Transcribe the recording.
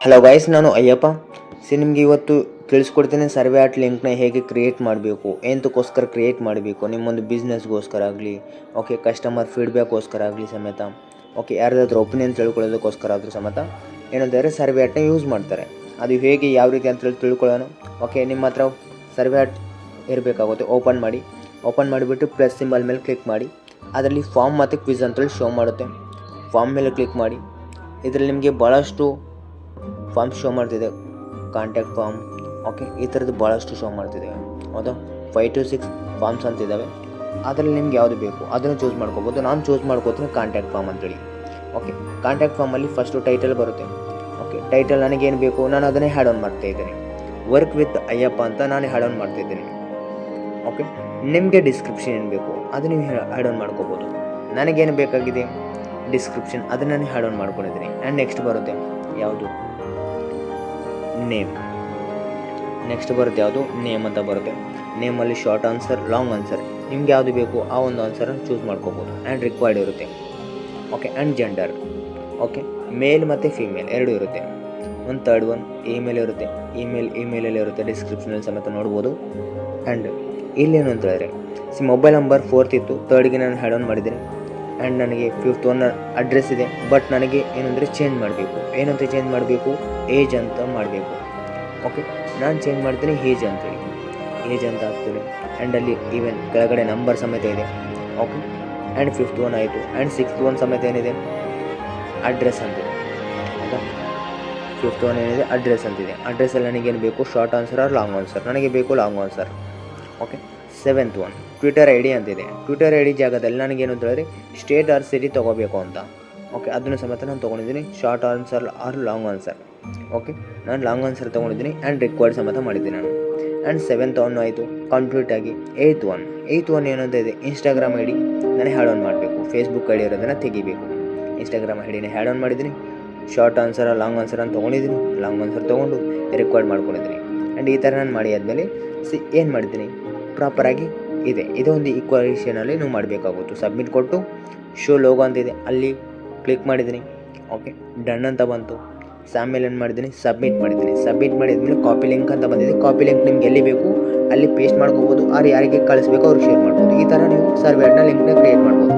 Hello guys, ನಾನು ಅಯ್ಯಪ್ಪ. ನಿಮಗೆ ಇವತ್ತು ತಿಳಿಸ್ಕೊಡ್ತೀನಿ ಸರ್ವೆ ಆಟ್ ಲಿಂಕ್ನ ಹೇಗೆ ಕ್ರಿಯೇಟ್ ಮಾಡಬೇಕು, ಎಂತಕ್ಕೋಸ್ಕರ ಕ್ರಿಯೇಟ್ ಮಾಡಬೇಕು, ನಿಮ್ಮೊಂದು ಬಿಸ್ನೆಸ್ಗೋಸ್ಕರ ಆಗಲಿ, ಓಕೆ, ಕಸ್ಟಮರ್ ಫೀಡ್ಬ್ಯಾಕ್ಗೋಸ್ಕರ ಆಗಲಿ ಸಮೇತ, ಓಕೆ, ಯಾರ್ದಾದ್ರೂ ಒಪಿನಿಯನ್ ತಿಳ್ಕೊಳ್ಳೋದಕ್ಕೋಸ್ಕರ ಆದರೂ ಸಮೇತ ಏನಂದರೆ ಸರ್ವೆ ಆಟ್ನ ಯೂಸ್ ಮಾಡ್ತಾರೆ. ಅದು ಹೇಗೆ ಯಾವ ರೀತಿ ಅಂತೇಳಿ ತಿಳ್ಕೊಳ್ಳೋಣ. ಓಕೆ, ನಿಮ್ಮ ಹತ್ರ ಸರ್ವೆ ಆಟ್ ಇರಬೇಕಾಗುತ್ತೆ. ಓಪನ್ ಮಾಡಿಬಿಟ್ಟು ಪ್ಲಸ್ ಸಿಂಬಲ್ ಮೇಲೆ ಕ್ಲಿಕ್ ಮಾಡಿ. ಅದರಲ್ಲಿ ಫಾರ್ಮ್ ಮತ್ತು ಕ್ವಿಜ್ ಅಂತೇಳಿ ಶೋ ಮಾಡುತ್ತೆ. ಫಾರ್ಮ್ ಮೇಲೆ ಕ್ಲಿಕ್ ಮಾಡಿ. ಇದರಲ್ಲಿ ನಿಮಗೆ ಭಾಳಷ್ಟು ಫಾರ್ಮ್ ಶೋ ಮಾಡ್ತಿದೆ. ಕಾಂಟ್ಯಾಕ್ಟ್ ಫಾರ್ಮ್, ಓಕೆ, ಈ ಥರದ್ದು ಭಾಳಷ್ಟು ಶೋ ಮಾಡ್ತಿದೆ. ಹೌದಾ, 5 to 6 ಫಾರ್ಮ್ಸ್ ಅಂತಿದ್ದಾವೆ. ಅದರಲ್ಲಿ ನಿಮ್ಗೆ ಯಾವುದು ಬೇಕು ಅದನ್ನು ಚೂಸ್ ಮಾಡ್ಕೋಬೋದು. ನಾನು ಚೂಸ್ ಮಾಡ್ಕೋತೀನಿ ಕಾಂಟ್ಯಾಕ್ಟ್ ಫಾರ್ಮ್ ಅಂತೇಳಿ. ಓಕೆ, ಕಾಂಟ್ಯಾಕ್ಟ್ ಫಾರ್ಮಲ್ಲಿ ಫಸ್ಟು ಟೈಟಲ್ ಬರುತ್ತೆ. ಓಕೆ, ಟೈಟಲ್ ನನಗೇನು ಬೇಕು ನಾನು ಅದನ್ನೇ ಹ್ಯಾಡ್ ಆನ್ ಮಾಡ್ತಾಯಿದ್ದೀನಿ. ವರ್ಕ್ ವಿತ್ ಅಯ್ಯಪ್ಪ ಅಂತ ನಾನು ಹ್ಯಾಡ್ ಆನ್ ಮಾಡ್ತಾಯಿದ್ದೀನಿ. ಓಕೆ, ನಿಮಗೆ ಡಿಸ್ಕ್ರಿಪ್ಷನ್ ಏನು ಬೇಕು ಅದು ನೀವು ಹ್ಯಾಡ್ ಆನ್ ಮಾಡ್ಕೋಬೋದು. ನನಗೇನು ಬೇಕಾಗಿದೆ ಡಿಸ್ಕ್ರಿಪ್ಷನ್ ಅದನ್ನು ನಾನು ಹ್ಯಾಡ್ ಆನ್ ಮಾಡ್ಕೊಂಡಿದ್ದೀನಿ. ಆ್ಯಂಡ್ ನೆಕ್ಸ್ಟ್ ಬರುತ್ತೆ ಯಾವುದು ನೇಮ್. ನೆಕ್ಸ್ಟ್ ಬರುತ್ತೆ ಯಾವುದು ನೇಮ್ ಅಂತ ಬರುತ್ತೆ. ನೇಮಲ್ಲಿ ಶಾರ್ಟ್ ಆನ್ಸರ್, ಲಾಂಗ್ ಆನ್ಸರ್, ನಿಮ್ಗೆ ಯಾವುದು ಬೇಕು ಆ ಒಂದು ಆನ್ಸರನ್ನು ಚೂಸ್ ಮಾಡ್ಕೋಬೋದು. ಆ್ಯಂಡ್ ರಿಕ್ವೈರ್ಡ್ ಇರುತ್ತೆ. ಓಕೆ, ಆ್ಯಂಡ್ ಜೆಂಡರ್, ಓಕೆ, ಮೇಲ್ ಮತ್ತು ಫೀಮೇಲ್ ಎರಡೂ ಇರುತ್ತೆ. ಒಂದು ಥರ್ಡ್ ಒನ್ ಇಮೇಲ್ ಇರುತ್ತೆ. ಇಮೇಲಲ್ಲಿ ಇರುತ್ತೆ, ಡಿಸ್ಕ್ರಿಪ್ಷನಲ್ಲಿ ಸಮೇತ ನೋಡ್ಬೋದು. ಆ್ಯಂಡ್ ಇಲ್ಲೇನು ಅಂತ ಹೇಳಿದ್ರೆ ಮೊಬೈಲ್ ನಂಬರ್ 4th ಇತ್ತು, 3rd ನಾನು ಹ್ಯಾಡ್ ಆನ್ ಮಾಡಿದ್ದೀನಿ. ಆ್ಯಂಡ್ ನನಗೆ 5th ಒನ್ ಅಡ್ರೆಸ್ ಇದೆ. ಬಟ್ ನನಗೆ ಏನಂದರೆ ಚೇಂಜ್ ಮಾಡಬೇಕು. ಏನಂತ ಚೇಂಜ್ ಮಾಡಬೇಕು, ಏಜ್ ಅಂತ ಮಾಡಬೇಕು. ಓಕೆ, ನಾನು ಚೇಂಜ್ ಮಾಡ್ತೀನಿ ಏಜ್ ಅಂತೇಳಿ. ಏಜ್ ಅಂತ ಹಾಕ್ತೀನಿ. ಆ್ಯಂಡ್ ಅಲ್ಲಿ ಈವನ್ ಕೆಳಗಡೆ ನಂಬರ್ ಸಮೇತ ಇದೆ. ಓಕೆ, ಆ್ಯಂಡ್ 5th ಒನ್ ಆಯಿತು. ಆ್ಯಂಡ್ 6th ಒನ್ ಸಮೇತ ಏನಿದೆ ಅಡ್ರೆಸ್ ಅಂತಿದೆ. ಹೌದಾ, 5th ಒನ್ ಏನಿದೆ ಅಡ್ರೆಸ್ ಅಂತಿದೆ. ಅಡ್ರೆಸ್ಸಲ್ಲಿ ನನಗೇನು ಬೇಕು short answer or long answer, ನನಗೆ ಬೇಕು long answer. Okay, 7th one Twitter I D ಅಂತಿದೆ. ಟ್ವಿಟರ್ ಐ ಡಿ ಜಾಗದಲ್ಲಿ ನನಗೇನು ಅಂತ ಹೇಳಿದ್ರೆ ಸ್ಟೇಟ್ ಆರ್ ಸಿಟಿ ತೊಗೋಬೇಕು ಅಂತ. ಓಕೆ, ಅದನ್ನು ಸಮೇತ ನಾನು ತೊಗೊಂಡಿದ್ದೀನಿ. Short answer or long answer. Okay, ನಾನು ಲಾಂಗ್ ಆನ್ಸರ್ ತೊಗೊಂಡಿದ್ದೀನಿ. ಆ್ಯಂಡ್ ರಿಕ್ವೈರ್ಡ್ ಸಮೇತ ಮಾಡಿದ್ದೀನಿ ನಾನು. ಆ್ಯಂಡ್ 7th ಒನ್ ಆಯಿತು ಕಂಪ್ಲೀಟ್ ಆಗಿ. 8th ಒನ್ ಏನಂತ ಇದೆ ಇನ್ಸ್ಟಾಗ್ರಾಮ್ ಐ ಡಿ ನಾನು ಹ್ಯಾಡ್ ಆನ್ ಮಾಡಬೇಕು. ಫೇಸ್ಬುಕ್ ಐ ಡಿ ಇರೋದನ್ನು ತೆಗಿಬೇಕು. ಇನ್ಸ್ಟಾಗ್ರಾಮ್ ಐ ಡಿನ ಹ್ಯಾಡ್ ಆನ್ ಮಾಡಿದ್ದೀನಿ. ಶಾರ್ಟ್ ಆನ್ಸರ್ ಲಾಂಗ್ ಆನ್ಸರ್ ಅಂತ ತೊಗೊಂಡಿದ್ದೀನಿ. ಲಾಂಗ್ ಆನ್ಸರ್ ತೊಗೊಂಡು ರಿಕ್ವೈರ್ಡ್ ಮಾಡ್ಕೊಂಡಿದ್ದೀನಿ. ಆ್ಯಂಡ್ ಈ ಥರ ನಾನು ಮಾಡಿ ಆದಮೇಲೆ ಏನು ಮಾಡಿದ್ದೀನಿ ಪ್ರಾಪರಾಗಿ ಇದೆ. ಇದೊಂದು ಈಕ್ವಲೇಷನಲ್ಲಿ ನೀವು ಮಾಡಬೇಕಾಗುತ್ತೆ. ಸಬ್ಮಿಟ್ ಕೊಟ್ಟು ಶೋ ಲೋಗೋ ಅಂತಿದೆ ಅಲ್ಲಿ ಕ್ಲಿಕ್ ಮಾಡಿದ್ದೀನಿ. ಓಕೆ, ಡನ್ ಅಂತ ಬಂತು. ಆಮೇಲೆ ಏನು ಮಾಡಿದ್ದೀನಿ ಸಬ್ಮಿಟ್ ಮಾಡಿದ್ದೀನಿ. ಸಬ್ಮಿಟ್ ಮಾಡಿದ್ಮೇಲೆ ಕಾಪಿ ಲಿಂಕ್ ಅಂತ ಬಂದಿದೆ. ಕಾಪಿ ಲಿಂಕ್ ನಿಮ್ಗೆ ಎಲ್ಲಿ ಬೇಕು ಅಲ್ಲಿ ಪೇಸ್ಟ್ ಮಾಡ್ಕೋಬೋದು. ಯಾರಿಗೆ ಕಳಿಸ್ಬೇಕು ಅವ್ರಿಗೆ ಶೇರ್ ಮಾಡ್ಬೋದು. ಈ ಥರ ನೀವು ಸರ್ವೆ ಆಟ್ನ ಲಿಂಕ್ನ ಕ್ರಿಯೇಟ್ ಮಾಡ್ಬೋದು.